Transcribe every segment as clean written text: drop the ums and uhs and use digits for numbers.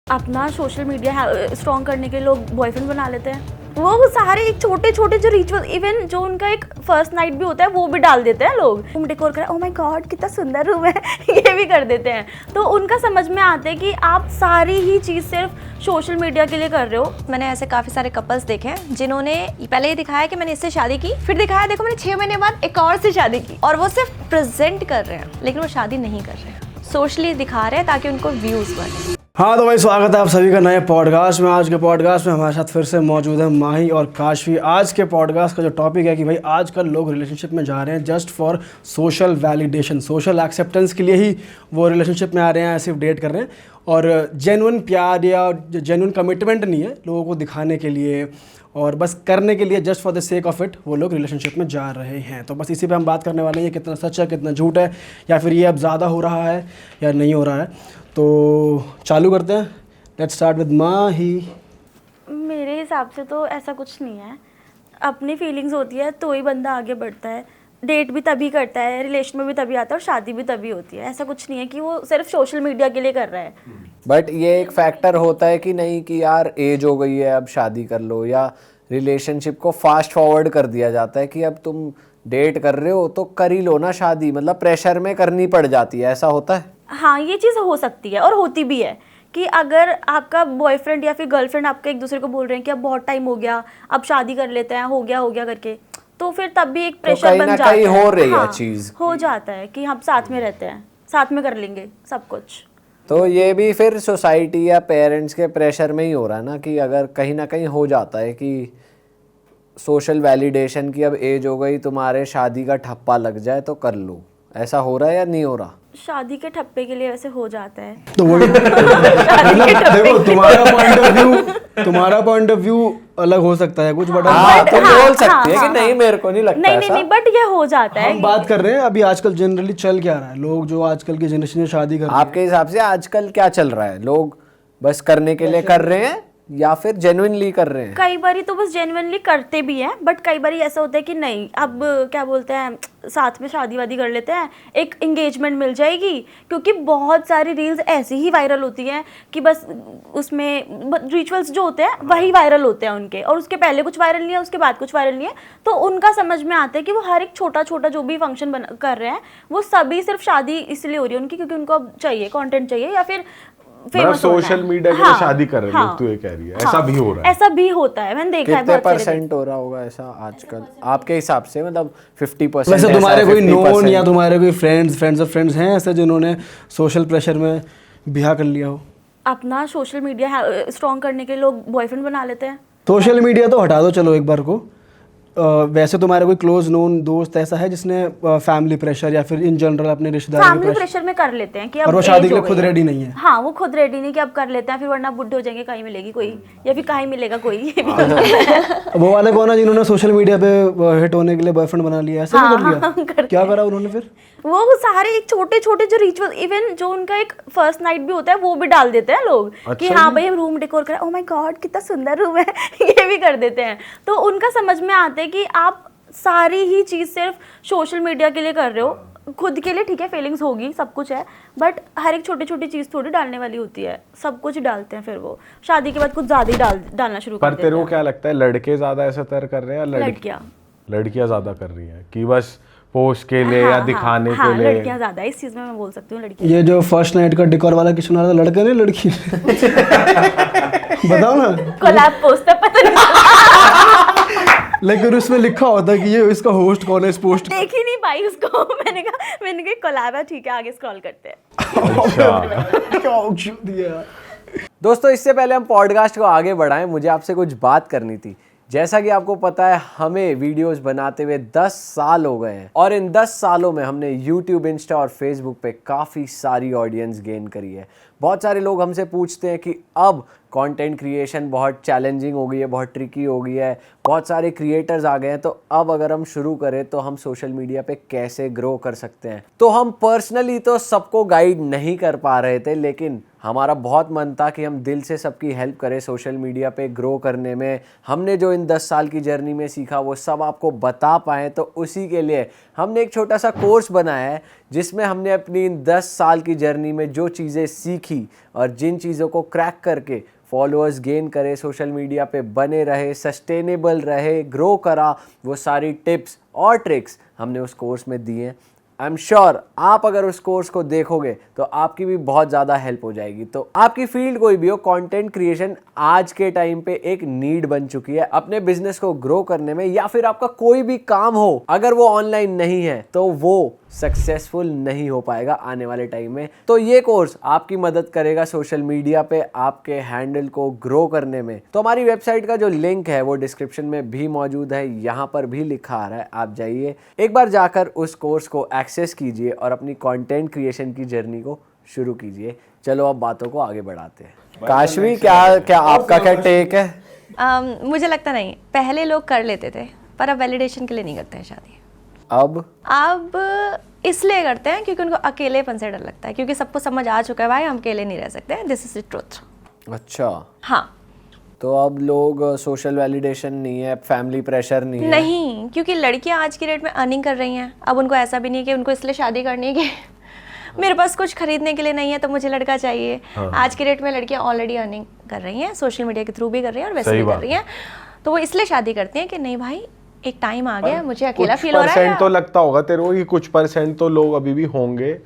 अपना social media strong करने के लिए लोग बॉयफ्रेंड बना लेते हैं। वो सारे एक छोटे छोटे जो रिचुअल, इवन जो उनका एक फर्स्ट नाइट भी होता है वो भी डाल देते हैं लोग। रूम डेकोर करा, ओह माय गॉड कितना सुंदर रूम है ये भी कर देते हैं। तो उनका समझ में आता है कि आप सारी ही चीज़ सिर्फ सोशल मीडिया के लिए कर रहे हो। मैंने ऐसे काफ़ी सारे कपल्स देखे हैं जिन्होंने पहले ये दिखाया कि मैंने इससे शादी की, फिर दिखाया देखो मैंने 6 महीने बाद एक और से शादी की, और वो सिर्फ प्रेजेंट कर रहे हैं लेकिन वो शादी नहीं कर रहे हैं, सोशली दिखा रहे हैं ताकि उनको व्यूज़ बढ़े। हाँ तो भाई स्वागत है आप सभी का नए पॉडकास्ट में। आज के पॉडकास्ट में हमारे साथ फिर से मौजूद है माही और काशवी। आज के पॉडकास्ट का जो टॉपिक है कि भाई आजकल लोग रिलेशनशिप में जा रहे हैं just for social validation, social acceptance के लिए ही वो रिलेशनशिप में आ रहे हैं, सिर्फ डेट कर रहे हैं और जेन्युइन प्यार या जेन्युइन कमिटमेंट नहीं है, लोगों को दिखाने के लिए और बस करने के लिए just for the sake of it वो लोग रिलेशनशिप में जा रहे हैं। तो बस इसी पे हम बात करने वाले हैं, ये कितना सच है कितना झूठ है, या फिर ये अब ज़्यादा हो रहा है या नहीं हो रहा है। तो चालू करते हैं। लेट्स स्टार्ट विद माही। मेरे हिसाब से तो ऐसा कुछ नहीं है, अपनी फीलिंग्स होती है तो ही बंदा आगे बढ़ता है। डेट भी तभी करता है, रिलेशन में भी तभी आता है और शादी भी तभी होती है। ऐसा कुछ नहीं है कि वो सिर्फ सोशल मीडिया के लिए कर रहा है। बट ये एक फैक्टर होता है कि नहीं कि यार एज हो गई है अब शादी कर लो, या रिलेशनशिप को फास्ट फॉरवर्ड कर दिया जाता है कि अब तुम डेट कर रहे हो तो कर ही लो ना शादी, मतलब प्रेशर में करनी पड़ जाती है, ऐसा होता है। हाँ, ये चीज़ हो सकती है और होती भी है कि अगर आपका बॉयफ्रेंड या फिर गर्लफ्रेंड आपके एक दूसरे को बोल रहे हैं कि अब बहुत टाइम हो गया, अब शादी कर लेते हैं, हो गया करके, तो फिर तब भी एक प्रेशर बन जाता है। हो रही है हाँ, चीज हो जाता है कि हम साथ में रहते हैं, साथ में कर लेंगे सब कुछ। तो ये भी फिर सोसाइटी या पेरेंट्स के प्रेशर में ही हो रहा है ना, कि अगर कहीं ना कहीं हो जाता है कि सोशल वैलिडेशन की अब एज हो गई, तुम्हारे शादी का ठप्पा लग जाए तो कर लो, ऐसा हो रहा है या नहीं हो रहा? शादी के ठप्पे के लिए वैसे हो जाता है। तो वो देखो तुम्हारा पॉइंट ऑफ व्यू अलग हो सकता है कुछ, बट हाँ, तुम हाँ, बोल सकती है हाँ, कि नहीं मेरे को नहीं लगता नहीं ऐसा। नहीं, बट ये हो जाता है। हम बात कर रहे हैं अभी आजकल जनरली चल क्या रहा है, लोग जो आजकल की जनरेशन में शादी कर रहे हैं। आपके हिसाब से आजकल क्या चल रहा है? लोग बस करने के लिए कर रहे हैं या फिर जेन्युइनली कर रहे हैं? कई बारी तो बस जेन्युइनली करते भी हैं, बट कई बारी ऐसा होता है कि नहीं, अब क्या बोलते हैं, साथ में शादी वादी कर लेते हैं, एक एंगेजमेंट मिल जाएगी, क्योंकि बहुत सारी रील्स ऐसी ही वायरल होती हैं कि बस उसमें रिचुअल्स जो होते हैं वही वायरल होते हैं उनके, और उसके पहले कुछ वायरल नहीं है, उसके बाद कुछ वायरल नहीं है। तो उनका समझ में आता है कि वो हर एक छोटा छोटा जो भी फंक्शन कर रहे हैं वो सभी सिर्फ शादी इसलिए हो रही है उनकी, क्योंकि उनको अब चाहिए, कंटेंट चाहिए, या फिर सोशल मीडिया के लिए शादी कर रहे हैं लोग, तू ये कह रही है। ऐसा भी हो रहा है, ऐसा भी होता है, मैंने देखा है। कितने परसेंट हो रहा होगा ऐसा आजकल आपके हिसाब से? मतलब 50%? वैसे तुम्हारे कोई नोन या तुम्हारे कोई फ्रेंड्स ऑफ फ्रेंड्स हैं ऐसे जिन्होंने सोशल प्रेशर में ब्याह कर लिया हो? अपना सोशल मीडिया स्ट्रॉन्ग करने के लिए लोग बॉयफ्रेंड बना लेते हैं। सोशल मीडिया तो हटा दो चलो एक बार को, वैसे तुम्हारा कोई क्लोज नोन दोस्त ऐसा है जिसने फैमिली प्रेशर या फिर इन जनरल अपने रिश्तेदारों के फैमिली प्रेशर में कर लेते हैं कि अब और वो शादी के लिए खुद रेडी नहीं है? हाँ, वो खुद रेडी नहीं कि अब कर लेते हैं, फिर वरना बुढ़े हो जाएंगे, कहीं मिलेगी कोई, या फिर कहीं मिलेगा कोई, ये भी हो सकता है। वो वाले कौन है जिन्होंने सोशल मीडिया पे हिट होने के लिए बॉयफ्रेंड बना लिया, ऐसा भी कर लिया? क्या करा उन्होंने फिर? वो सारे एक छोटे छोटे जो रिचुअल, इवन जो उनका एक फर्स्ट नाइट भी होता है वो भी डाल देते हैं लोग कि हाँ भाई हम रूम डेकोर करा, ओह माय गॉड कितना सुंदर रूम है ये भी कर देते हैं। तो उनका समझ में आता है कि आप सारी ही चीज़ सिर्फ सोशल मीडिया के लिए कर रहे हो। खुद के लिए ठीक है, फीलिंग्स होगी, सब कुछ है, बट हर एक छोटी छोटी चीज़ थोड़ी डालने वाली होती है। सब कुछ डालते हैं, फिर वो शादी के बाद कुछ ज़्यादा ही डालना शुरू कर देते हैं। पर तेरे को क्या लगता है, लड़के ज्यादा ऐसा तर कर रहे हैं या लड़कियां ज्यादा कर रही हैं कि बस पोस्ट के लिए या दिखाने के लिए? लड़कियां ज्यादा, इस चीज में मैं बोल सकती हूँ लड़कियां। ये जो फर्स्ट नाइट का डेकोर वाला किशन आ रहा था, लड़के ने लड़की बताओ ना, कोलैब पोस्ट है, पता नहीं लेकिन उसमें लिखा होता है कि ये इसका होस्ट कौन है इस पोस्ट। देख ही नहीं पाई उसको। मैंने कहा कोलैब है, ठीक है आगे स्क्रॉल करते हैं। दोस्तों, इससे पहले हम पॉडकास्ट को आगे बढ़ाएं, मुझे आपसे कुछ बात करनी थी। जैसा कि आपको पता है हमें वीडियोस बनाते हुए 10 साल हो गए हैं, और इन 10 सालों में हमने YouTube, इंस्टा और फेसबुक पे काफ़ी सारी ऑडियंस गेन करी है। बहुत सारे लोग हमसे पूछते हैं कि अब कंटेंट क्रिएशन बहुत चैलेंजिंग हो गई है, बहुत ट्रिकी हो गई है, बहुत सारे क्रिएटर्स आ गए हैं, तो अब अगर हम शुरू करें तो हम सोशल मीडिया पे कैसे ग्रो कर सकते हैं। तो हम पर्सनली तो सबको गाइड नहीं कर पा रहे थे, लेकिन हमारा बहुत मन था कि हम दिल से सबकी हेल्प करें सोशल मीडिया पे ग्रो करने में। हमने जो इन 10 साल की जर्नी में सीखा वो सब आपको बता पाएँ, तो उसी के लिए हमने एक छोटा सा कोर्स बनाया है जिसमें हमने अपनी इन 10 साल की जर्नी में जो चीज़ें सीखी और जिन चीज़ों को क्रैक करके फॉलोअर्स गेन करे, सोशल मीडिया पे बने रहे, सस्टेनेबल रहे, ग्रो करा, वो सारी टिप्स और ट्रिक्स हमने उस कोर्स में दिए हैं। आई एम श्योर आप अगर उस कोर्स को देखोगे तो आपकी भी बहुत ज़्यादा हेल्प हो जाएगी। तो आपकी फील्ड कोई भी हो, कंटेंट क्रिएशन आज के टाइम पे एक नीड बन चुकी है अपने बिजनेस को ग्रो करने में, या फिर आपका कोई भी काम हो अगर वो ऑनलाइन नहीं है तो वो सक्सेसफुल नहीं हो पाएगा आने वाले टाइम में। तो ये कोर्स आपकी मदद करेगा सोशल मीडिया पे आपके हैंडल को ग्रो करने में। तो हमारी वेबसाइट का जो लिंक है वो डिस्क्रिप्शन में भी मौजूद है, यहाँ पर भी लिखा आ रहा है, आप जाइए एक बार जाकर उस कोर्स को एक्सेस कीजिए और अपनी कंटेंट क्रिएशन की जर्नी को शुरू कीजिए। चलो अब बातों को आगे बढ़ाते हैं। काशवी, क्या आपका क्या टेक है? मुझे लगता नहीं, पहले लोग कर लेते थे पर अब वैलिडेशन के लिए नहीं करते हैं शादी। अब इसलिए करते हैं क्योंकि उनको अकेलेपन से डर लगता है, क्योंकि सबको समझ आ चुका है भाई हम अकेले नहीं रह सकते हैं, दिस इज द ट्रुथ। अच्छा, हाँ, तो अब लोग सोशल वैलिडेशन नहीं है, फैमिली प्रेशर नहीं है? नहीं, क्योंकि लड़कियां आज की डेट में अर्निंग कर रही हैं। अब उनको ऐसा भी नहीं है कि उनको इसलिए शादी करनी है कि मेरे पास कुछ खरीदने के लिए नहीं है तो मुझे लड़का चाहिए। आज की डेट में लड़कियां ऑलरेडी अर्निंग कर रही हैं, सोशल मीडिया के थ्रू भी कर रही हैं और वैसे भी कर रही हैं, तो वो इसलिए शादी करती हैं कि नहीं भाई एक टाइम आ गया, मुझे अकेला फील हो रहा है। तो लगता होगा तेरे को कि कुछ परसेंट तो लोग अभी भी होंगे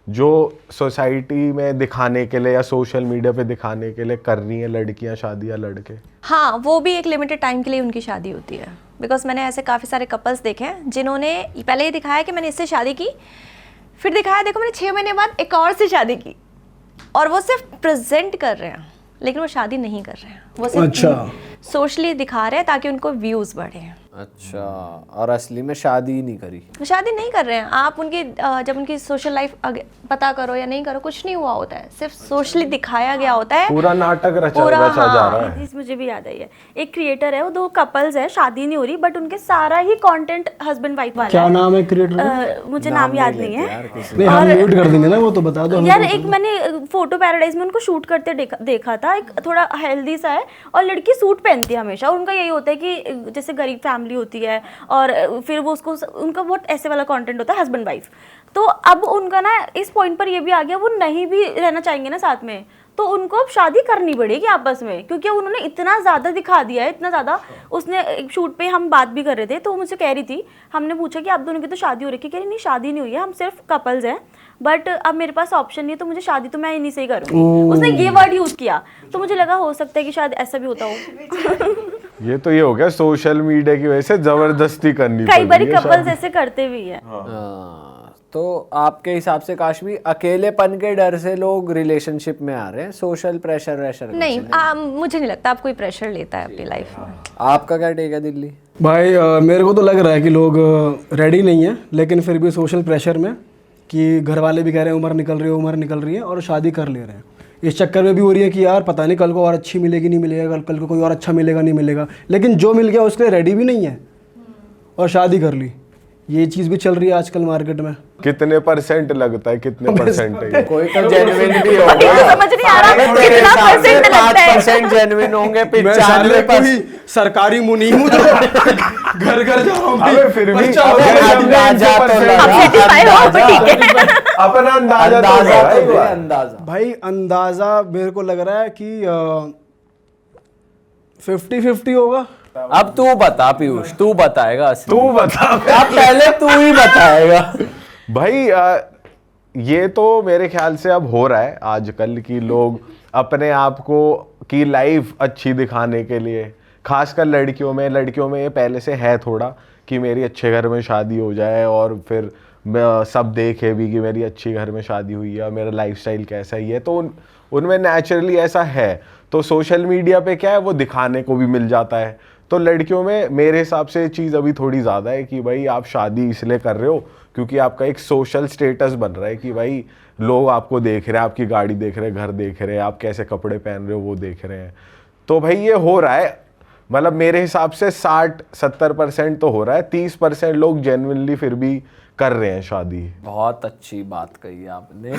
जो सोसाइटी में दिखाने के लिए या सोशल मीडिया पे दिखाने के लिए कर रही हैं लड़कियां शादी या लड़के। हाँ, वो भी एक लिमिटेड टाइम के लिए उनकी शादी होती है। बिकॉज मैंने ऐसे काफ़ी सारे कपल्स देखे हैं जिन्होंने पहले ये दिखाया कि मैंने इससे शादी की, फिर दिखाया देखो मैंने 6 महीने बाद एक और से शादी की, और वो सिर्फ प्रेजेंट कर रहे हैं लेकिन वो शादी नहीं कर रहे हैं, वो सिर्फ सोशली दिखा रहे हैं ताकि उनको व्यूज़ बढ़े। अच्छा, और असली में शादी ही नहीं करी? शादी नहीं कर रहे हैं। आप उनकी जब उनकी सोशल लाइफ पता करो या नहीं करो, कुछ नहीं हुआ होता है, सिर्फ सोशली दिखाया गया होता है, पूरा नाटक रचा पूरा, जा रहा है। चीज मुझे भी याद आई है, एक क्रिएटर है, वो 2 कपल्स है, शादी नहीं हो रही बट उनके सारा ही कंटेंट हस्बैंड वाइफ वाला क्या है। नाम है क्रिएटर? मुझे नाम याद नहीं है नहीं, हम म्यूट कर देंगे ना, वो तो बता दो यार। एक मैंने फोटो पैराडाइज में उनको शूट करते देखा था, एक थोड़ा हेल्दी सा है और लड़की सूट पहनती है हमेशा। उनका यही होता है कि जैसे गरीब फैमिली होती है और फिर वो उसको, उनका बहुत ऐसे वाला कंटेंट होता है हस्बैंड वाइफ। तो अब उनका ना इस पॉइंट पर ये भी आ गया, वो नहीं भी रहना चाहेंगे ना साथ में, तो उनको अब शादी करनी पड़ेगी आपस में, क्योंकि उन्होंने इतना ज़्यादा दिखा दिया है, इतना ज़्यादा। उसने एक शूट पे हम बात भी कर रहे थे तो मुझे कह रही थी, हमने पूछा कि आप दोनों की तो शादी हो रही है, कह रही नहीं शादी नहीं हुई है, हम सिर्फ कपल्स हैं, बट अब मेरे पास ऑप्शन नहीं है तो मुझे शादी तो मैं इन्हीं से ही करूँगी। उसने ये वर्ड यूज़ किया, तो मुझे लगा हो सकता है कि शायद ऐसा भी होता हो। ये तो ये हो गया सोशल मीडिया की वजह से जबरदस्ती करनी कई बार पड़ रही है कपल्स ऐसे करते भी हैं। तो आपके हिसाब से काशवी, अकेलेपन के डर से लोग रिलेशनशिप में आ रहे हैं, सोशल प्रेशर नहीं, मुझे नहीं लगता आप कोई प्रेशर लेता है अपनी लाइफ में। आपका क्या टेक है दिल्ली? भाई मेरे को तो लग रहा है कि लोग रेडी नहीं है, लेकिन फिर भी सोशल प्रेशर में कि घर वाले भी कह रहे हैं उम्र निकल रही है और शादी कर ले रहे हैं। इस चक्कर में भी हो रही है कि यार पता नहीं कल को और अच्छी मिलेगी नहीं मिलेगा, कल को कोई और अच्छा मिलेगा नहीं मिलेगा, लेकिन जो मिल गया उसके लिए रेडी भी नहीं है और शादी कर ली। ये चीज़ भी चल रही है आजकल मार्केट में। कितने परसेंट लगता है, कितने परसेंट है? कोई तो जेन्युइन भी होगा, समझ नहीं आ रहा कितना परसेंट लगता है। 5% जेन्युइन होंगे, मैं साले 95% कोई सरकारी मुनी हूँ जो घर घर जा रहा हूँ। अबे फिर भी अंदाजा तो लगा, आप certify हो, तो ठीक है। अपना अंदाजा तो अंदाजा है। तो है, अंदाजा। भाई अंदाज़ा मेरे को लग रहा है कि 50-50 होगा। अब तू बता पीयूष, तू बताएगा असली। तू बता अब पहले तू ही बताएगा। भाई ये तो मेरे ख्याल से अब हो रहा है आजकल की लोग अपने आप को की लाइफ अच्छी दिखाने के लिए, खासकर लड़कियों में ये पहले से है थोड़ा कि मेरी अच्छे घर में शादी हो जाए और फिर सब देखे भी कि मेरी अच्छी घर में शादी हुई है, मेरा लाइफस्टाइल कैसा ही है, तो उनमें नेचुरली ऐसा है। तो सोशल मीडिया पे क्या है वो दिखाने को भी मिल जाता है। तो लड़कियों में मेरे हिसाब से चीज़ अभी थोड़ी ज़्यादा है कि भाई आप शादी इसलिए कर रहे हो क्योंकि आपका एक सोशल स्टेटस बन रहा है कि भाई लोग आपको देख रहे हैं, आपकी गाड़ी देख रहे हैं, घर देख रहे हैं, आप कैसे कपड़े पहन रहे हो वो देख रहे हैं। तो भाई ये हो रहा है, मतलब मेरे हिसाब से 60-70% तो हो रहा है, 30% लोग जेन्युइनली फिर भी कर रहे हैं शादी। बहुत अच्छी बात कही आपने।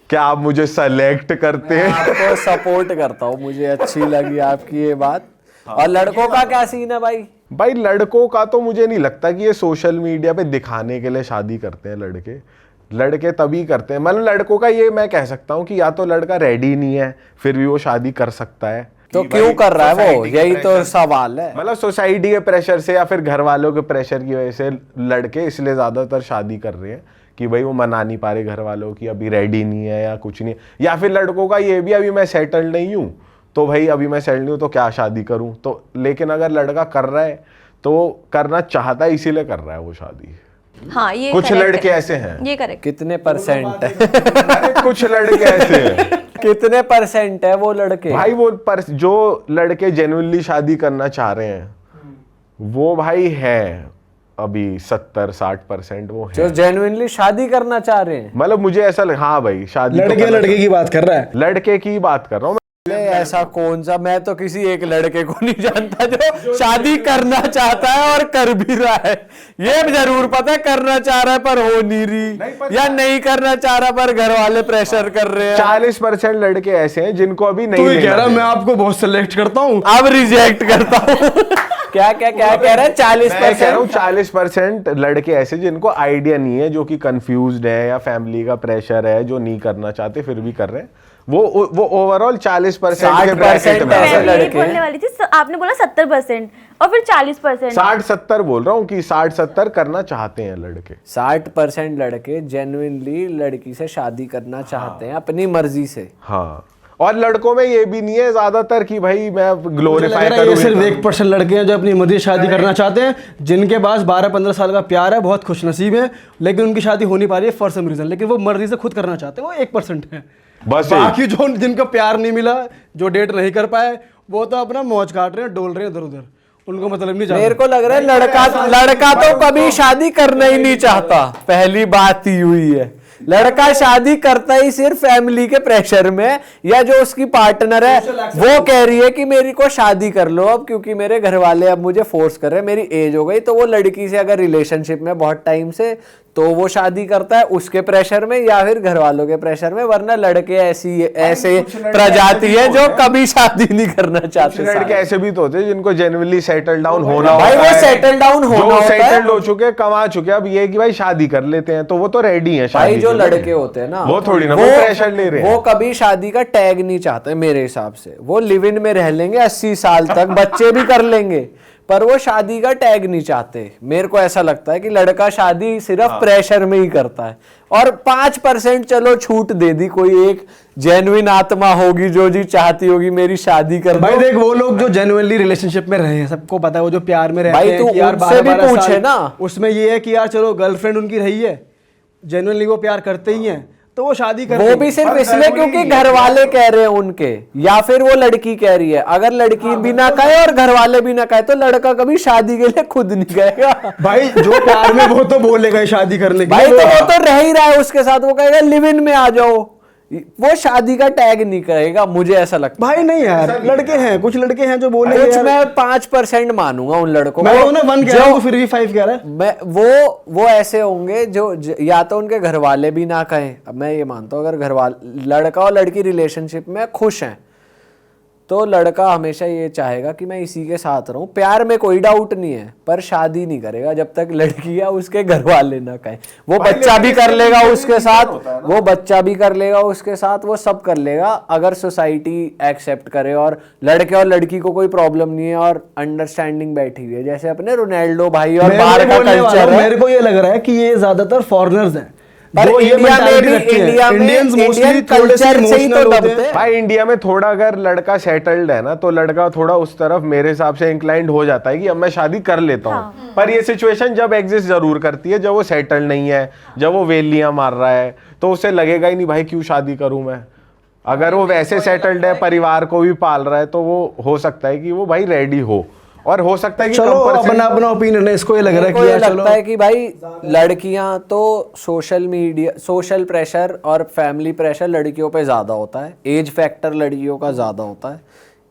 क्या आप मुझे सेलेक्ट करते हैं? आपको सपोर्ट करता हूँ, मुझे अच्छी लगी आपकी ये बात। और लड़कों का क्या सीन है भाई? भाई लड़कों का तो मुझे नहीं लगता कि ये सोशल मीडिया पे दिखाने के लिए शादी करते हैं लड़के तभी करते हैं। मतलब लड़कों का ये मैं कह सकता हूँ कि या तो लड़का रेडी नहीं है फिर भी वो शादी कर सकता है। तो कि क्यों भाई कर रहा है वो? सोसाइटी के यही तो प्रेशर- सवाल है। मतलब सोसाइटी के प्रेशर से या फिर घर वालों के प्रेशर की वजह से लड़के इसलिए ज्यादातर शादी कर रहे हैं कि भाई वो मना नहीं पा रहे घर वालों की, अभी रेडी नहीं है या कुछ नहीं है। या फिर लड़कों का ये भी अभी मैं सेटल नहीं हूँ तो भाई अभी मैं सेटल नहीं हूँ तो क्या शादी करूँ। तो लेकिन अगर लड़का कर रहा है तो करना चाहता है इसीलिए कर रहा है वो शादी। हाँ ये कुछ correct लड़के है। ऐसे हैं। ये करेक्ट। कितने परसेंट है? अरे कुछ लड़के ऐसे हैं कितने परसेंट है वो लड़के? भाई वो जो लड़के जेन्युइनली शादी करना चाह रहे हैं वो भाई है अभी 70-60% वो जो है। जेन्युइनली शादी करना चाह रहे हैं। मतलब मुझे ऐसा हाँ भाई शादी तो लड़के करना लड़के की बात कर रहा है। लड़के की बात कर रहा हूँ। अरे ऐसा कौन सा, मैं तो किसी एक लड़के को नहीं जानता जो शादी करना चाहता है और कर भी रहा है। ये जरूर पता है करना चाह रहा है पर हो नहीं रही, या नहीं करना चाह रहा पर घर वाले प्रेशर कर रहे हैं। 40% लड़के ऐसे हैं जिनको अभी नहीं तू ही लेना कह रहा है। मैं आपको बहुत सिलेक्ट करता हूँ। अब रिजेक्ट करता हूँ। क्या क्या क्या कह रहे हैं? मैं कह रहा हूँ 40%। 40% लड़के ऐसे जिनको आइडिया नहीं है, जो कि कंफ्यूज्ड है या फैमिली का प्रेशर है, जो नहीं करना चाहते फिर भी कर रहे हैं। वो ओवरऑल 40% के ब्रैकेट में ऐसे आ मैं रहे हैं। यही लड़के बोलने वाली थी, आपने बोला 70% और फिर 40%। 60-70 बोल रहा हूँ कि 60-70 करना चाहते हैं लड़के। 60% लड़के जेन्युइनली लड़की से शादी करना चाहते हैं अपनी मर्जी से। हाँ, और लड़कों में ये भी नहीं है ज्यादातर कि भाई मैं ग्लोरीफाई ये करूँ। सिर्फ 1% लड़के हैं जो अपनी मर्जी से शादी करना चाहते हैं, जिनके पास 12-15 साल का प्यार है, बहुत खुशनसीब है, लेकिन उनकी शादी हो नहीं पा रही है फॉर सम रीजन, लेकिन वो मर्जी से खुद करना चाहते हैं, वो 1% है। बस बाकी जो जिनको प्यार नहीं मिला, जो डेट नहीं कर पाए, वो तो अपना मौज काट रहे हैं, डोल रहे हैं इधर उधर, उनको मतलब नहीं मेरे को लग रहा है लड़का तो कभी शादी करना ही नहीं चाहता। पहली बात ही हुई है, लड़का शादी करता ही सिर्फ फैमिली के प्रेशर में, या जो उसकी पार्टनर है वो कह रही है कि मेरी को शादी कर लो अब, क्योंकि मेरे घर वाले अब मुझे फोर्स कर रहे हैं, मेरी एज हो गई। तो वो लड़की से अगर रिलेशनशिप में बहुत टाइम से, तो वो शादी करता है उसके प्रेशर में या फिर घर वालों के प्रेशर में। वरना लड़के ऐसे प्रजाति है जो कभी शादी नहीं करना चाहते। लड़के ऐसे भी तो होते हैं जिनको जेन्युइनली सेटल डाउन होना भाई होता वो है। सेटल डाउन होना जो होता है। सेटल्ड हो चुके, कमा चुके, अब ये कि भाई शादी कर लेते हैं तो वो तो रेडी है शादी भाई जो के लिए। लड़के होते हैं ना, वो थोड़ी ना वो प्रेशर ले रहे हैं। वो कभी शादी का टैग नहीं चाहते मेरे हिसाब से। वो लिव इन में रह लेंगे 80 साल तक, बच्चे भी कर लेंगे, पर वो शादी का टैग नहीं चाहते। मेरे को ऐसा लगता है कि लड़का शादी सिर्फ प्रेशर में ही करता है। और 5% चलो छूट दे दी, कोई एक जेन्युइन आत्मा होगी जो जी चाहती होगी मेरी शादी कर भाई दो। देख, वो लोग जो जेन्युइनली रिलेशनशिप में रहे हैं, सबको पता है, वो जो प्यार में रहते भाई हैं तू कि यार उनसे भी 12-12 पूछे साल, ना। उसमें ये है कि यार चलो गर्लफ्रेंड उनकी रही है, जेन्युइनली वो प्यार करते ही हैं, तो वो शादी करते वो हैं। भी सिर्फ पर इसलिए जरूरी क्योंकि नहीं घर वाले कह रहे हैं उनके, या फिर वो लड़की कह रही है। अगर लड़की भी ना कहे और घर वाले भी ना कहे तो लड़का कभी शादी के लिए खुद नहीं कहेगा। भाई जो प्यार में वो तो बोलेगा ही शादी करने के भाई लिए। तो वो तो रह ही रहा है उसके साथ, वो कहेगा लिव इन में आ जाओ, वो शादी का टैग नहीं करेगा। मुझे ऐसा लगता भाई नहीं यार, लड़के हैं, कुछ लड़के हैं जो है। बोलेंगे कुछ यार, मैं 5% मानूंगा उन लड़कों मैं को। तो ना 1 कह रहा हूँ, फिर भी 5 कह रहा है। मैं वो ऐसे होंगे जो या तो उनके घर वाले भी ना कहें। अब मैं ये मानता हूँ अगर घर वाले, लड़का और लड़की रिलेशनशिप में खुश हैं, तो लड़का हमेशा ये चाहेगा कि मैं इसी के साथ रहूं। प्यार में कोई डाउट नहीं है, पर शादी नहीं करेगा जब तक लड़की या उसके घर वाले ना कहें। वो बच्चा भी कर लेगा उसके साथ, वो बच्चा भी कर लेगा उसके साथ, वो सब कर लेगा अगर सोसाइटी एक्सेप्ट करे और लड़के और लड़की को कोई प्रॉब्लम नहीं है और अंडरस्टैंडिंग बैठी हुई है। जैसे अपने रोनाल्डो भाई और बाहर का कल्चर है। मेरे को ये लग रहा है कि ये ज्यादातर फॉरेनर्स हैं, पर जो ये इंडिया में mentality भी, रखते हैं। इंडिया में Indians mostly इंडियन थोड़े से कल्चर से ही तो emotional होते दबते हैं। हैं। भाई इंडिया में थोड़ा अगर लड़का सेटल्ड है ना तो लड़का थोड़ा उस तरफ मेरे हिसाब से इंक्लाइंड हो जाता है कि अब मैं शादी कर लेता हूँ। पर ये सिचुएशन जब एग्जिस्ट जरूर करती है, जब वो सेटल्ड नहीं है, जब वो वेलियां मार रहा है, तो उसे लगेगा ही नहीं भाई क्यों शादी करूं मैं। अगर वो वैसे सेटल्ड है, परिवार को भी पाल रहा है, तो वो हो सकता है कि वो भाई रेडी हो, और हो सकता है कि चलो compulsory- अपना अपना ओपिनियन है, इसको ये लग रहा है मेरे को कि ये यार चलो लगता है कि भाई लड़कियां तो सोशल मीडिया, सोशल प्रेशर और फैमिली प्रेशर लड़कियों पे ज़्यादा होता है, एज फैक्टर लड़कियों का ज़्यादा होता है,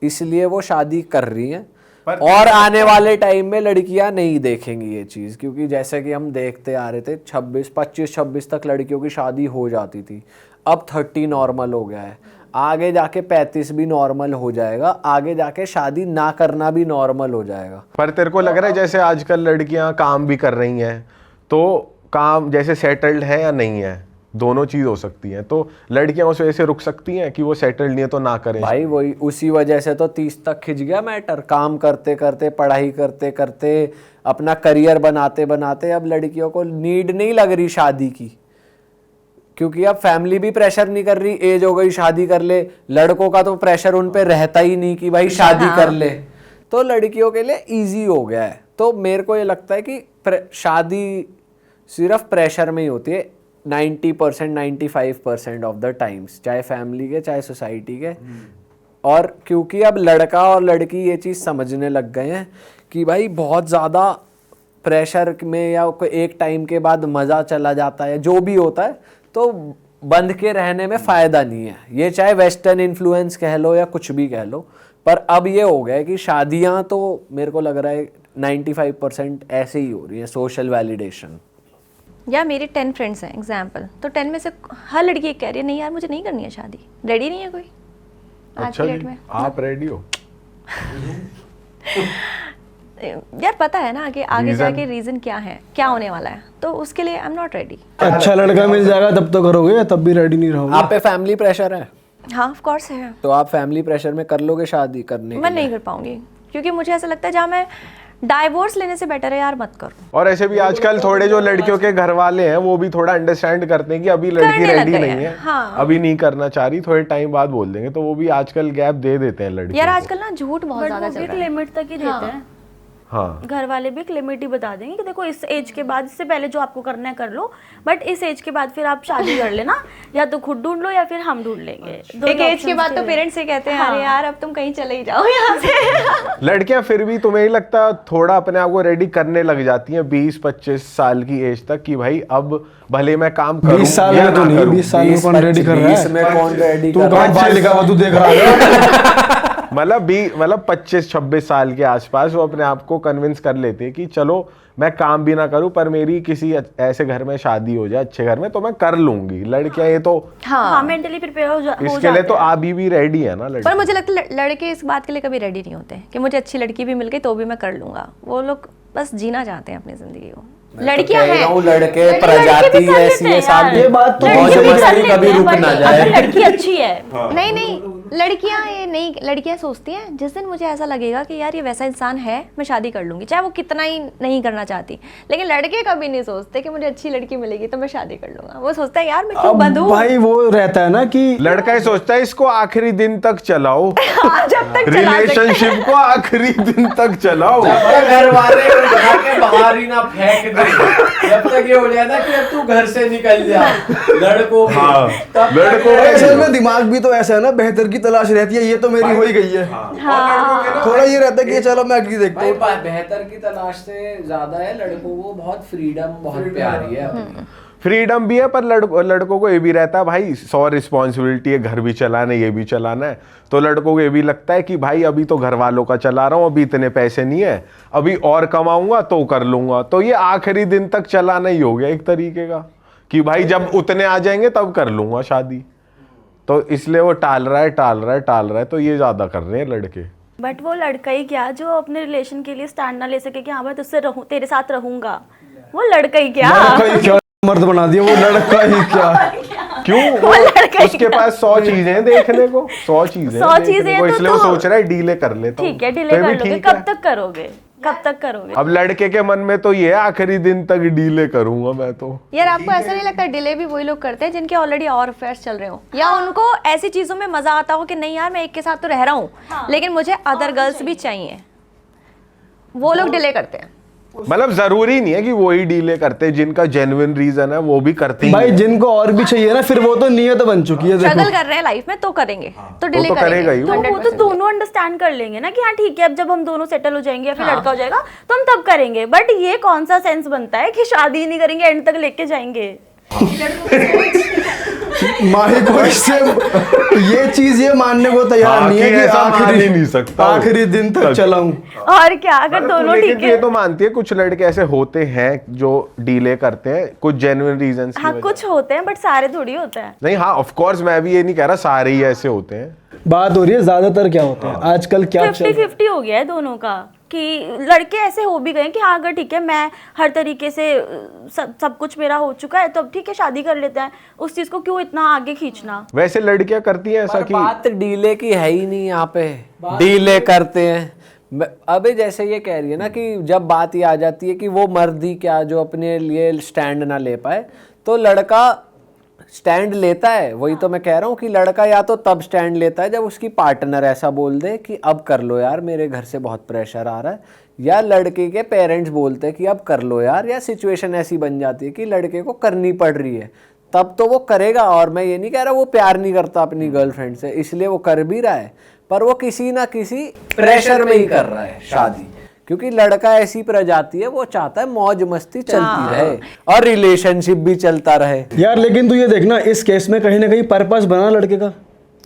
इसलिए वो शादी कर रही हैं। और आने वाले टाइम में लड़कियां नहीं देखेंगी ये चीज़, क्योंकि जैसे कि हम देखते आ रहे थे 25-26 तक लड़कियों की शादी हो जाती थी। अब 30 नॉर्मल हो गया है, आगे जाके 35 भी नॉर्मल हो जाएगा, आगे जाके शादी ना करना भी नॉर्मल हो जाएगा। पर तेरे को लग रहा है जैसे आजकल लड़कियां काम भी कर रही हैं, तो काम जैसे सेटल्ड है या नहीं है, दोनों चीज हो सकती हैं, तो लड़कियां उस वजह से रुक सकती हैं कि वो सेटल्ड नहीं है तो ना करें। भाई वही उसी वजह से तो 30 तक खिंच गया मैटर। काम करते करते, पढ़ाई करते करते, अपना करियर बनाते बनाते अब लड़कियों को नीड नहीं लग रही शादी की, क्योंकि अब फैमिली भी प्रेशर नहीं कर रही, एज हो गई शादी कर ले। लड़कों का तो प्रेशर उन पे रहता ही नहीं कि भाई शादी कर ले, तो लड़कियों के लिए इजी हो गया है। तो मेरे को ये लगता है कि शादी सिर्फ प्रेशर में ही होती है 90% 95% ऑफ द टाइम्स, चाहे फैमिली के चाहे सोसाइटी के। और क्योंकि अब लड़का और लड़की ये चीज़ समझने लग गए हैं कि भाई बहुत ज़्यादा प्रेशर में या एक टाइम के बाद मज़ा चला जाता है, जो भी होता है, तो बंध के रहने में फ़ायदा नहीं है। ये चाहे वेस्टर्न इन्फ्लुएंस कह लो या कुछ भी कह लो, पर अब ये हो गया है कि शादियाँ तो मेरे को लग रहा है 95% ऐसे ही हो रही है, सोशल वैलिडेशन। या मेरी 10 फ्रेंड्स हैं एग्जाम्पल, तो 10 में से हर लड़की एक कह रही है नहीं यार मुझे नहीं करनी है शादी, रेडी नहीं है कोई आज अच्छा की डेट जी, में। आप रेडी हो? यार पता है ना आगे आगे Reason? जाके रीजन क्या है, क्या होने वाला है, तो उसके लिए आई एम नॉट रेडी। अच्छा लड़का मिल जाएगा तब तो करोगे, तब भी रेडी नहीं रहोगे? आप पे फैमिली प्रेशर है, हाँ ऑफ कोर्स है। तो आप फैमिली प्रेशर में कर लोगे शादी करने मैं नहीं कर पाऊंगी, क्योंकि मुझे ऐसा लगता है जहाँ मैं डाइवोर्स लेने से बेटर है यार मत करो। और ऐसे भी आजकल थोड़े जो लड़कियों के घर वाले हैं वो भी थोड़ा अंडरस्टैंड करते हैं कि अभी लड़की करने लग रेडी गए नहीं हैं, है, हाँ। अभी नहीं करना चाह रही, थोड़े टाइम बाद बोल देंगे, तो वो भी आजकल गैप दे देते हैं लड़की। यार आजकल ना झूठ बहुत बट ज्यादा वो चल भी एक रहा है। लिमिट तक ही देते हैं। हाँ, घर वाले भी एक लिमिट ही बता देंगे कि देखो इस एज के बाद, इससे पहले जो आपको करना है कर लो, बट इस एज के बाद फिर आप शादी कर लेना, या तो खुद ढूंढ लो या फिर हम ढूंढ लेंगे। एक एज के बाद तो पेरेंट्स से कहते हैं अरे यार अब तुम कहीं चले ही जाओ यहाँ से। लड़कियां फिर भी तुम्हें नहीं लगता थोड़ा अपने आप को रेडी करने लग जाती हैं 20-25 साल की एज तक कि भाई अब भले मैं काम करूं 20 साल या में तो ना नहीं, करूं। 20 साल में कौन रेडी कर रहा 20 में है? कौन रेडी तू कर रहा कहाँ है? पढ़ लिखा हुआ तू देख रहा है? मतलब 25-26 साल के आसपास वो अपने आप को कन्विंस कर लेते हैं कि चलो मैं काम भी ना करूं पर मेरी किसी ऐसे घर में शादी हो जाए, अच्छे घर में, तो मैं कर लूंगी। लड़कियां ये तो हाँ मेंटली प्रिपेयर हो इसके लिए तो अभी भी रेडी है ना लड़की। पर मुझे लगता है लड़के इस बात के लिए कभी रेडी नहीं होते कि मुझे अच्छी लड़की भी मिल गई तो भी मैं कर लूंगा। वो लोग बस जीना चाहते हैं अपनी जिंदगी को। लड़कियां हैं, लड़के प्रजाति ऐसी है सामने, ये बात तो मौज लड़की भी मस्ती कभी रुक ना जाए। लड़की अच्छी है। नहीं नहीं लड़कियां ये नहीं, लड़कियां सोचती हैं जिस दिन मुझे ऐसा लगेगा कि यार ये वैसा इंसान है मैं शादी कर लूंगी, चाहे वो कितना ही नहीं करना चाहती। लेकिन लड़के कभी नहीं सोचते कि मुझे अच्छी लड़की मिलेगी तो मैं शादी कर लूंगा। वो सोचता है यार मैं क्यों बंधूं। भाई वो रहता है ना कि लड़का ये सोचता है इसको आखिरी दिन तक चलाओ, हाँ, जब तक चला सकते हैं। रिलेशनशिप को आखिरी दिन तक चलाओ। घर वाले उठा के बाहर ही ना फेंक दे, जब तक ये हो जाए ना कि अब तू घर से निकल जा। लड़कों को हाँ, तब तक लड़कों ये- को- असल में दिमाग भी तो ऐसा है ना, बेहतर की तलाश रहती है, ये तो मेरी हो ही गई है। थोड़ा ये रहता है कि चलो मैं अगली देखता भाई हूँ। बेहतर की तलाश से ज्यादा है लड़कों को बहुत फ्रीडम बहुत प्यारी है अपनी। फ्रीडम भी है पर लड़कों को ये भी रहता है भाई 100 रिस्पॉन्सिबिलिटी है, घर भी चलाना है, ये भी चलाना है, तो लड़कों को ये भी लगता है कि भाई अभी तो घर वालों का चला रहा हूँ, अभी इतने पैसे नहीं है, अभी और कमाऊंगा तो कर लूंगा। तो ये आखिरी दिन तक चलाना ही हो गया एक तरीके का कि भाई जब उतने आ जाएंगे तब कर लूंगा शादी। तो इसलिए वो टाल रहा है, तो ये ज्यादा कर रहे हैं लड़के। बट वो लड़का ही क्या जो अपने रिलेशन के लिए स्टैंड ना ले सके कि हाँ मैं तुझसे रहूं, तेरे साथ रहूंगा, वो लड़का ही क्या। लड़का ही क्या, मर्द बना दिया वो लड़का ही क्या। क्यों उसके पास 100 चीजें हैं देखने को, 100 चीजें 100 चीजें हैं इसलिए वो तो सोच रहा है डीले कर लेता हूं। ठीक है डिले तो ये कर भी लोगे, ठीक है। कब तक करोगे, कब तक करोगे। अब लड़के के मन में तो ये है आखिरी दिन तक डीले करूंगा मैं तो। यार आपको ऐसा नहीं लगता डिले भी वही लोग करते हैं जिनके ऑलरेडी और अफेयर्स चल रहे हो, या उनको ऐसी चीजों में मजा आता हो कि नहीं यार मैं एक के साथ तो रह रहा हूँ लेकिन मुझे अदर गर्ल्स भी चाहिए, वो लोग डिले करते हैं। मतलब जरूरी नहीं है कि वो ही डीले करते, जिनका जेन्युइन रीजन है वो भी करते ही भाई हैं। जिनको और भी चाहिए ना, फिर वो तो नियत बन चुकी है। स्ट्रगल देखो कर रहे हैं लाइफ में तो करेंगे, तो डिले तो करेगा ही करेंगे। वो। तो वो तो दोनों अंडरस्टैंड कर लेंगे ना कि हाँ ठीक है अब जब हम दोनों सेटल हो जाएंगे या फिर लड़का हो जाएगा तो हम तब करेंगे। बट ये कौन सा सेंस बनता है कि शादी नहीं करेंगे एंड तक लेके जाएंगे। माही को इससे ये चीज ये मानने को तैयार हाँ, नहीं है कि कि ऐसा मान ही नहीं सकता। आखिरी दिन तक चलाऊं। और क्या, अगर दोनों लेकिन ठीक ये है। तो मानती है कुछ लड़के ऐसे होते हैं जो डिले करते हैं कुछ जेन्युइन रीजन की हाँ वजह कुछ होते हैं बट सारे थोड़ी होते हैं। नहीं हाँ ऑफ कोर्स मैं भी ये नहीं कह रहा सारे ही ऐसे होते हैं। बात हो रही है ज्यादातर क्या होते हैं आजकल, क्या चल 50-50 हो गया है दोनों का, कि लड़के ऐसे हो भी गए कि हाँ अगर ठीक है मैं हर तरीके से सब कुछ मेरा हो चुका है तो अब ठीक है शादी कर लेते हैं, उस चीज को क्यों इतना आगे खींचना। वैसे लड़कियां करती हैं ऐसा पर कि बात डीले की है ही नहीं यहाँ पे, डीले करते हैं। अबे जैसे ये कह रही है ना कि जब बात ये आ जाती है कि वो मर्द ही क्या जो अपने लिए स्टैंड ना ले पाए, तो लड़का स्टैंड लेता है। वही तो मैं कह रहा हूँ कि लड़का या तो तब स्टैंड लेता है जब उसकी पार्टनर ऐसा बोल दे कि अब कर लो यार मेरे घर से बहुत प्रेशर आ रहा है, या लड़के के पेरेंट्स बोलते हैं कि अब कर लो यार, या सिचुएशन ऐसी बन जाती है कि लड़के को करनी पड़ रही है, तब तो वो करेगा। और मैं ये नहीं कह रहा वो प्यार नहीं करता अपनी गर्लफ्रेंड से, इसलिए वो कर भी रहा है, पर वो किसी ना किसी प्रेशर में ही कर रहा है शादी, क्योंकि लड़का ऐसी प्रजाति है वो चाहता है मौज मस्ती चलती रहे और रिलेशनशिप भी चलता रहे। यार लेकिन तू ये देखना इस केस में कहीं ना कहीं पर्पस बना लड़के का।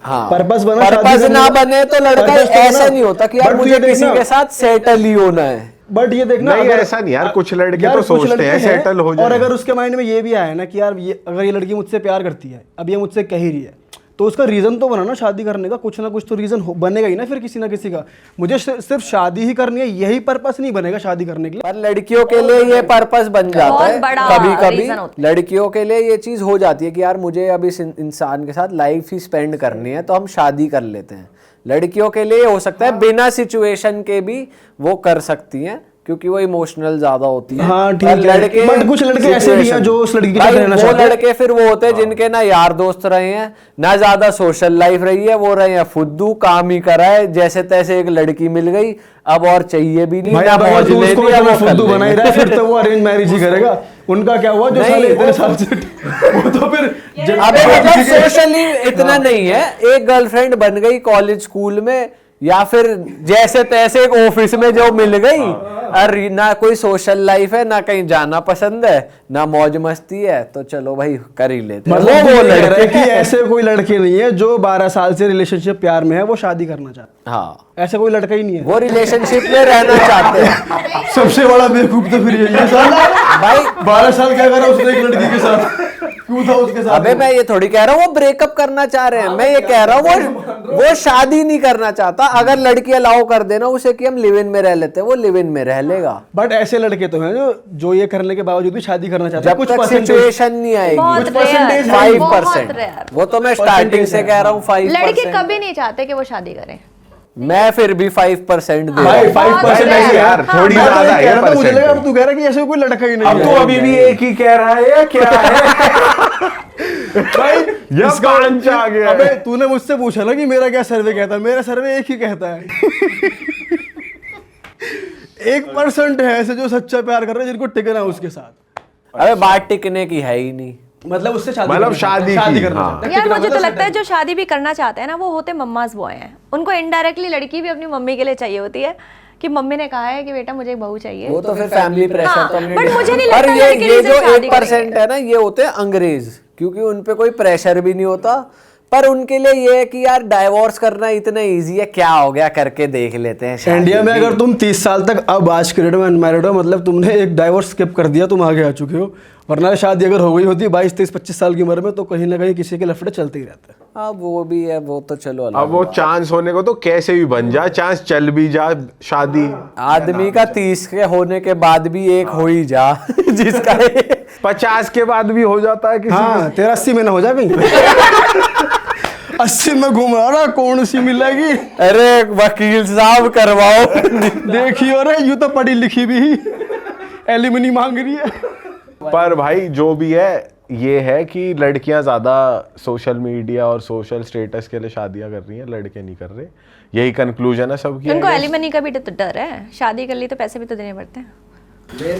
हाँ पर्पस बना, पर्पस ना बने तो लड़का Purpose तो ऐसा बना। नहीं होता कि यार But मुझे ये किसी देखना- के साथ सेटल ही होना है। बट ये देखना नहीं ऐसा नहीं यार, कुछ लड़के यार तो कुछ सोचते लड़के हैं सेटल हो जाए। और अगर उसके माइंड में ये भी आया ना कि यार ये अगर ये लड़की मुझसे प्यार करती है, अब ये मुझसे कह ही रही है, तो उसका रीजन तो बना ना शादी करने का, कुछ ना कुछ तो रीजन बनेगा ही ना फिर किसी ना किसी का। मुझे सिर्फ शादी ही करनी है यही पर्पस नहीं बनेगा शादी करने के लिए। पर लड़कियों के लिए ये पर्पस बन जाता बहुत है बड़ा कभी कभी। reason होता लड़कियों के लिए ये चीज हो जाती है कि यार मुझे अब इस इंसान के साथ लाइफ ही स्पेंड करनी है तो हम शादी कर लेते हैं। लड़कियों के लिए हो सकता है बिना सिचुएशन के भी वो कर सकती हैं क्योंकि वो इमोशनल ज्यादा होती है। हाँ, ठीक पर है। But कुछ लड़के ऐसे भी हैं जो उस लड़की के साथ भाई, रहना वो चाहते हैं। लड़के फिर वो होते हैं जिनके ना यार दोस्त रहे हैं ना ज्यादा सोशल लाइफ रही है, वो रहे हैं फुद्दू, काम ही करा है, जैसे तैसे एक लड़की मिल गई अब और चाहिए भी नहीं, भाई ना अब अगर मौज तू लेनी, उसको अब इतना वो कर फुद्दू बना ही रहा है फिर तो वो अरेंज मैरिज ही करेगा। उनका क्या हुआ जो नहीं, साले इतने वो साल से वो तो फिर अबे मतलब सोशली इतना नहीं है, एक गर्लफ्रेंड बन गई कॉलेज स्कूल में या फिर जैसे तैसे एक ऑफिस में जो मिल गई, अरे ना कोई सोशल लाइफ है ना कहीं जाना पसंद है ना मौज मस्ती है, तो चलो भाई कर ही लेते हैं। मतलब वो वो लड़के लड़के कि ऐसे कोई लड़के नहीं है जो 12 साल से रिलेशनशिप प्यार में है वो शादी करना चाहता हाँ है, ऐसा कोई लड़का ही नहीं है। वो रिलेशनशिप में रहना चाहते हैं। सबसे बड़ा बेवकूफ तो फिर यही है साला। भाई 12 साल क्या करा उसने एक लड़की के साथ, क्यों था उसके साथ? अबे मैं ये थोड़ी कह रहा हूँ वो ब्रेकअप करना चाह रहे हैं, मैं ये कह रहा हूँ वो शादी नहीं करना चाहता। अगर लड़की अलाउ कर देना उसे कि हम लिव इन में रह लेते हैं, वो लिव इन में रह लेगा। बट ऐसे लड़के तो हैं जो ये करने के बावजूद भी शादी करना चाहते हैं। जब कुछ तक परसेंटेज सिचुएशन नहीं आएगी बहुत कुछ rare, percentage बहुत 5%, rare। वो तो मैं स्टार्टिंग से कह रहा हूँ 5%। लड़के कभी नहीं चाहते कि वो शादी करें। मैं फिर भी 5% दे रहा भाई हूँ। 5% है ऐसे यार, हाँ, थोड़ी मैं तो ज्यादा ये कह है रहा था, मुझे लगा अब percentage। तू कह रहा है कि ऐसे कोई लड़का ही नहीं अब है। तो अभी भी एक ही कह रहा है या क्या है? भाई ये इसका पांच आ गया। अबे तूने मुझसे पूछा ना कि मेरा क्या सर्वे कहता है, मेरा सर्वे एक ही कहता है 1% है ऐसे जो सच्चा प्यार कर रहे हैं जिनको टिकना है उसके साथ, अबे बात टिकने की है ही नहीं। मतलब उससे शादी मतलब करना चाहते हैं, शादी की, करना हाँ। चाहते हैं। यार टिकना मुझे तो मतलब लगता है जो शादी भी करना चाहते हैं ना वो होते मम्माज बॉय हैं। उनको इनडायरेक्टली लड़की भी अपनी मम्मी के लिए चाहिए होती है कि मम्मी ने कहा है कि बेटा मुझे एक बहू चाहिए। वो तो फिर फैमिली प्रेशर हाँ, तो but मुझे नहीं पर लगता ये लड़के ये से जो शादी 1% है ना ये होते हैं अंग्रेज, क्योंकि उन पे कोई प्रेशर भी नहीं होता। पर उनके लिए ये है कि यार डाइवोर्स करना इतना इजी है, क्या हो गया करके देख लेते हैं शादी इंडिया में भी। अगर तुम 30 साल तक अब आज के डेट में अनमैरिड हो, मतलब तुमने एक डाइवोर्स स्किप कर दिया, तुम आगे आ चुके हो। वरना शादी अगर हो गई होती 22, 23, 25 साल की उम्र में तो कहीं ना कहीं किसी के लफड़े चलते ही रहते हैं। हाँ वो भी है, वो तो चलो अलग अब वो चांस होने को तो कैसे भी बन जा, चांस चल भी जा शादी। आदमी का 30 के होने के बाद भी एक हो ही जा जिसका 50 के बाद भी हो जाता है किसी हाँ तेरा 80 में ना हो जाए कहीं 80 में घूम रहा कौन सी मिलेगी, अरे वकील साहब करवाओ। देखियो रे यूं तो पढ़ी लिखी भी एलिमनी मांग रही है। पर भाई जो भी है ये है कि लड़कियां ज्यादा सोशल मीडिया और सोशल स्टेटस के लिए शादियां कर रही हैं, लड़के नहीं कर रहे। यही कंक्लूजन है सबकी। उनको एलिमनी का भी तो डर है, शादी कर ली तो पैसे भी तो देने पड़ते हैं।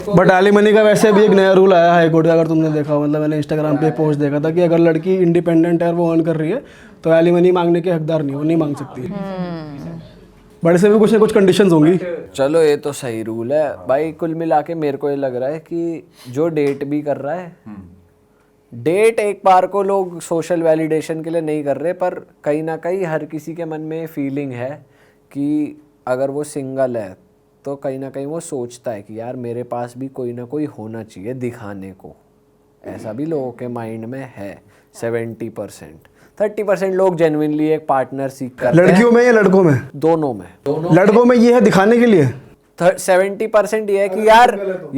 बट एलिमनी का वैसे भी एक नया रूल आया हाई कोर्ट का, अगर तुमने देखा हो, मतलब मैंने इंस्टाग्राम पे पोस्ट देखा था कि अगर लड़की इंडिपेंडेंट है और वो अर्न कर रही है तो एलिमनी मांगने के हकदार नहीं, वो नहीं मांग सकती। बट इससे भी कुछ ना कुछ कंडीशंस होंगी। चलो ये तो सही रूल है भाई। कुल मिला के मेरे को ये लग रहा है कि जो डेट भी कर रहा है डेट एक बार को लोग सोशल वैलिडेशन के लिए नहीं कर रहे, पर कहीं ना कहीं हर किसी के मन में फीलिंग है कि अगर वो सिंगल है तो कहीं ना कहीं वो सोचता है कि यार मेरे पास भी कोई ना कोई होना चाहिए दिखाने को। ऐसा भी लोगों के माइंड में है। 70%, 30% लोग जेन्युइनली एक पार्टनर सीख करते हैं। लड़कियों में या लड़कों में? दोनों में। लड़कों में ये है दिखाने के लिए। 70% ये है कि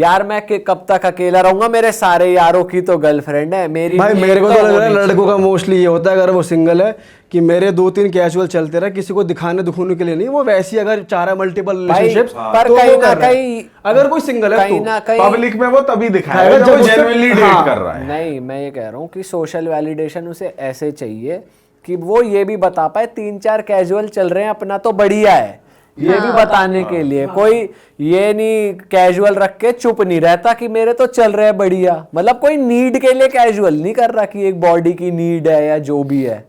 यार मैं कब तक अकेला रहूंगा, मेरे सारे यारों की तो गर्लफ्रेंड है, मेरी भाई भी मेरे एक को तो लग रहा है होनी लड़कों का मोस्टली ये होता है, अगर वो सिंगल है कि मेरे 2-3 कैजुअल चलते रहे, किसी को दिखाने दिखाने के लिए नहीं, वो वैसी अगर चाह रहा है मल्टीपल रिलेशनशिप्स, पर तो कहीं वो ना कर रहा है। कहीं अगर कोई सिंगल है कहीं ना तो कहीं पब्लिक में वो तभी दिखाएगा जब जब वो उससे- जेन्युइनली डेट हाँ। कर रहा है। नहीं, मैं ये कह रहा हूँ कि सोशल वैलिडेशन उसे ऐसे चाहिए कि वो ये भी बता पाए 3-4 कैजुअल चल रहे हैं, अपना तो बढ़िया है, ये भी बताने के लिए। कोई ये नहीं कैजुअल रख के चुप नहीं रहता कि मेरे तो चल रहे हैं बढ़िया। मतलब कोई नीड के लिए कैजुअल नहीं कर रहा कि एक बॉडी की नीड है या जो भी है,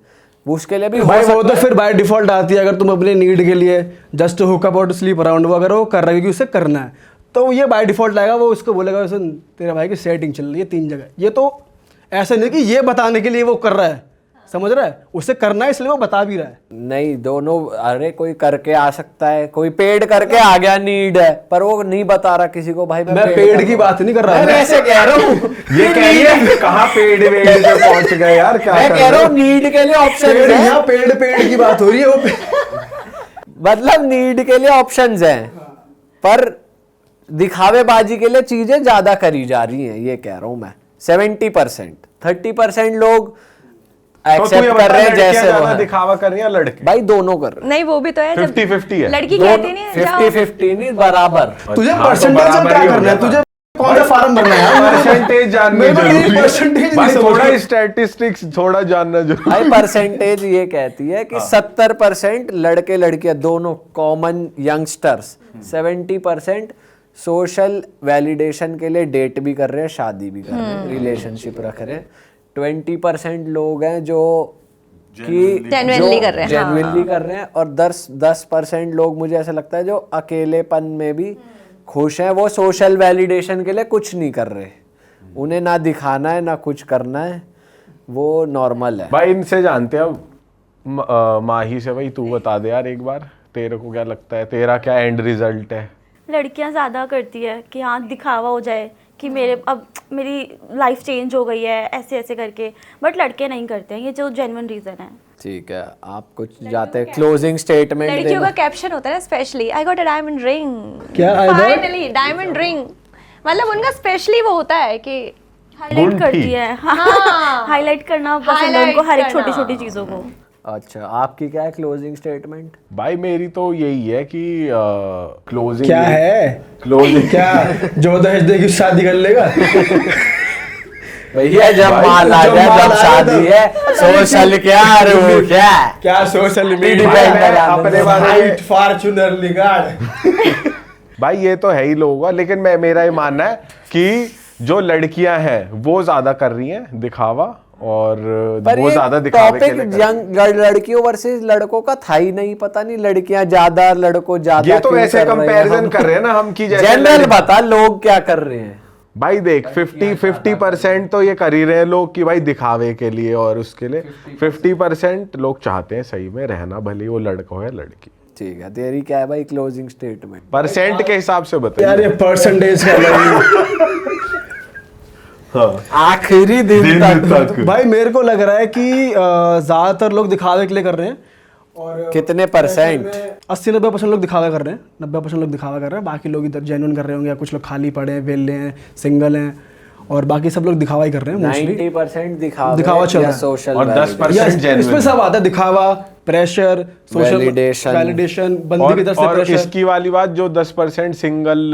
वो उसके लिए भी हो भाई वो सकता तो फिर बाय डिफॉल्ट आती है। अगर तुम अपने नीड के लिए जस्ट हुक अप और टू स्लीप अराउंड, वो अगर वो कर रहा है क्योंकि उसे करना है, तो ये बाय डिफॉल्ट आएगा। वो उसको बोलेगा सुन तेरे भाई की सेटिंग चल रही है 3 जगह। ये तो ऐसा नहीं कि ये बताने के लिए वो कर रहा है, समझ रहा है, उसे करना है इसलिए वो बता भी रहा है। नहीं, दोनों। अरे कोई करके आ सकता है, कोई पेड करके आ गया, नीड है, पर वो नहीं बता रहा किसी को भाई मैं पेड़ की बात नहीं कर रहा, मैं ऐसे कह रहा हूँ। ये कहिए कहाँ पेड़ वेड़ पे पहुंच गए यार, क्या मैं कर कह रहा रहे हूँ नीड के लिए ऑप्शन पेड़ है, यहाँ पेड़ की बात हो रही है। वो मतलब नीड के लिए ऑप्शंस हैं, पर दिखावेबाजी के लिए चीजें ज्यादा करी जा रही हैं, ये कह रहा हूं मैं। 70%, 30% लोग तो तू ये एक्सेप्ट बता, कर रहे हैं लड़कियां जैसे वो ज्यादा है। दिखावा कर रही हैं लड़के? भाई दोनों कर रहे नहीं वो भी तो है, जब 50-50 है। लड़की हैं, कहती नहीं है, जाओ। 50-50 नहीं, बराबर। तुझे हाँ, तो परसेंटेज बराबर क्या ही हो करना है? गया तुझे ना। कौन सा फार्म भरना है यार? परसेंटेज जानना मेरे को तेरी जरूरी है। परसेंटेज नहीं भाई समझ थोड़ा में। स्टैटिस्टिक्स थोड़ा जानना जरूरी भाई परसेंटेज ये कहती है कि 70% लड़के लड़कियां दोनों कॉमन यंगस्टर्स, 70% सोशल वैलिडेशन के लिए डेट भी कर रहे हैं, शादी भी कर रहे हैं, रिलेशनशिप रख रहे हैं। 20% लोग हैं जो कि Genuinely कर रहे हैं, जेन्युइनली कर रहे हैं, और 10% लोग मुझे ऐसा लगता है जो अकेलेपन में भी खुश हैं, वो सोशल वैलिडेशन के लिए कुछ नहीं कर रहे, उन्हें ना दिखाना है ना कुछ करना है, वो नॉर्मल है। भाई इनसे जानते हैं अब माही से। भाई तू बता दे यार एक बार, तेरे को क्या लगता है, तेरा क्या एंड रिजल्ट है? लड़कियां ज़्यादा करती है कि हाँ दिखावा हो जाए कि मेरी लाइफ चेंज हो गई है ऐसे ऐसे करके, बट लड़के नहीं करते हैं, ये जो जेन्युइन रीज़न है। ठीक है, आप कुछ जाते हैं क्लोजिंग स्टेटमेंट लड़कियों का कैप्शन होता है ना, specially I got a diamond ring, क्या I got? Finally diamond ring, मतलब उनका स्पेशली वो होता है कि हाईलाइट गुंठी। करती है, हाँ। हाईलाइट करना पसंद है Highlight उनको, हर एक करना। छोटी छोटी चीज़ों को। अच्छा, आपकी क्या है क्लोजिंग स्टेटमेंट? भाई मेरी तो यही है कि क्लोजिंग क्या है क्लोजिंग क्या जो दहेज देगी शादी कर लेगा? भैया जब भाई, माल आ जब जाए माल जब आ जाए शादी तब। है, सोशल क्या रे वो क्या? क्या सोशल भाई, मीडिया मैं अपने बारे में फॉर्च्यूनर लिगाड़। भाई ये तो है ही लोगों का, लेकिन मेरा ये मानना है कि जो लड़कियां हैं वो ज्यादा कर रही हैं दिखावा, और पर वो ये ज्यादा दिखावे के लिए टॉपिक कर रही हैं। यंग लड़कियों वर्सेस लड़कों का था ही नहीं, पता नहीं लड़कियां ज्यादा लड़कों ज्यादा ये तो क्यों वैसे कर रहे हैं कंपैरिजन हम? कर रहे हैं ना हम कि जैसे जनरल बता लोग क्या कर रहे हैं। भाई देख 50% तो ये कर ही रहे हैं लोग कि भाई दिखावे के लिए, और उसके लिए 50% लोग चाहते हैं सही में रहना, भले वो लड़का हो या लड़की। ठीक है, तेरी क्या है भाई क्लोजिंग स्टेटमेंट? परसेंट के हिसाब से यार बताइए। ये परसेंटेज का नहीं। आखिरी दिन तक भाई मेरे को लग रहा है कि ज्यादातर लोग दिखावे के लिए कर रहे हैं, और कितने परसेंट? 80-90% लोग दिखावा कर रहे हैं, 90% लोग दिखावा कर रहे हैं, बाकी लोग इधर जेन्युइन कर रहे होंगे, या कुछ लोग खाली पड़े हैं, वेले हैं, सिंगल हैं, और बाकी सब लोग दिखावा ही कर रहे हैं मोस्टली। 90% दिखावा चल रहा है। सोशल और 10% इसमें genuine। सब आता है, दिखावा, प्रेशर, सोशल Validation। वैलिडेशन, बंदी की तरफ से और प्रेशर। इसकी वाली बात, जो 10% सिंगल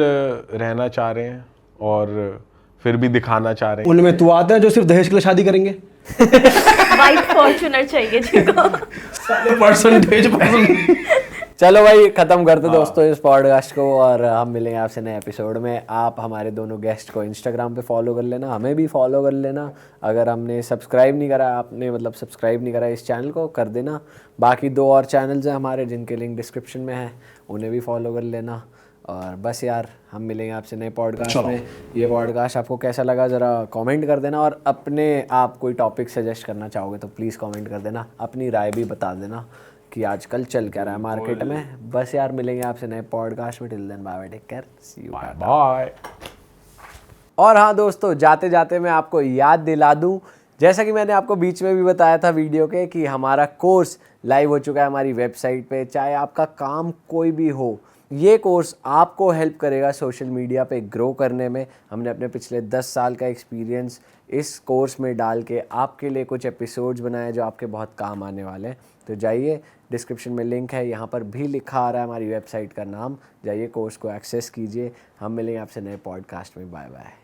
रहना चाह रहे हैं और फिर भी दिखाना चाह रहे हैं, उनमें तू आता है जो सिर्फ दहेज के लिए शादी करेंगे। वाइट फॉर्च्यूनर चाहिए जिनको। परसेंटेज चलो भाई खत्म करते दोस्तों इस पॉडकास्ट को, और हम मिलेंगे आपसे नए एपिसोड में। आप हमारे दोनों गेस्ट को इंस्टाग्राम पे फॉलो कर लेना, हमें भी फॉलो कर लेना। अगर हमने सब्सक्राइब नहीं करा, आपने मतलब सब्सक्राइब नहीं करा इस चैनल को, कर देना। बाकी 2 और चैनल्स हैं हमारे जिनके लिंक डिस्क्रिप्शन में है, उन्हें भी फॉलो कर लेना। और बस यार, हम मिलेंगे आपसे नए पॉडकास्ट में। ये पॉडकास्ट आपको कैसा लगा ज़रा कमेंट कर देना, और अपने आप कोई टॉपिक सजेस्ट करना चाहोगे तो प्लीज़ कमेंट कर देना, अपनी राय भी बता देना कि आजकल चल क्या रहा है मार्केट में। बस यार, मिलेंगे आपसे नए पॉडकास्ट में। Till then bye bye, take care, see you, bye. और हाँ दोस्तों, जाते जाते मैं आपको याद दिला दूं, जैसा कि मैंने आपको बीच में भी बताया था वीडियो के, कि हमारा कोर्स लाइव हो चुका है हमारी वेबसाइट पे। चाहे आपका काम कोई भी हो, ये कोर्स आपको हेल्प करेगा सोशल मीडिया पे ग्रो करने में। हमने अपने पिछले 10 साल का एक्सपीरियंस इस कोर्स में डाल के आपके लिए कुछ एपिसोड्स बनाए जो आपके बहुत काम आने वाले हैं। तो जाइए, डिस्क्रिप्शन में लिंक है, यहाँ पर भी लिखा आ रहा है हमारी वेबसाइट का नाम। जाइए, कोर्स को एक्सेस कीजिए। हम मिलेंगे आपसे नए पॉडकास्ट में। Bye bye.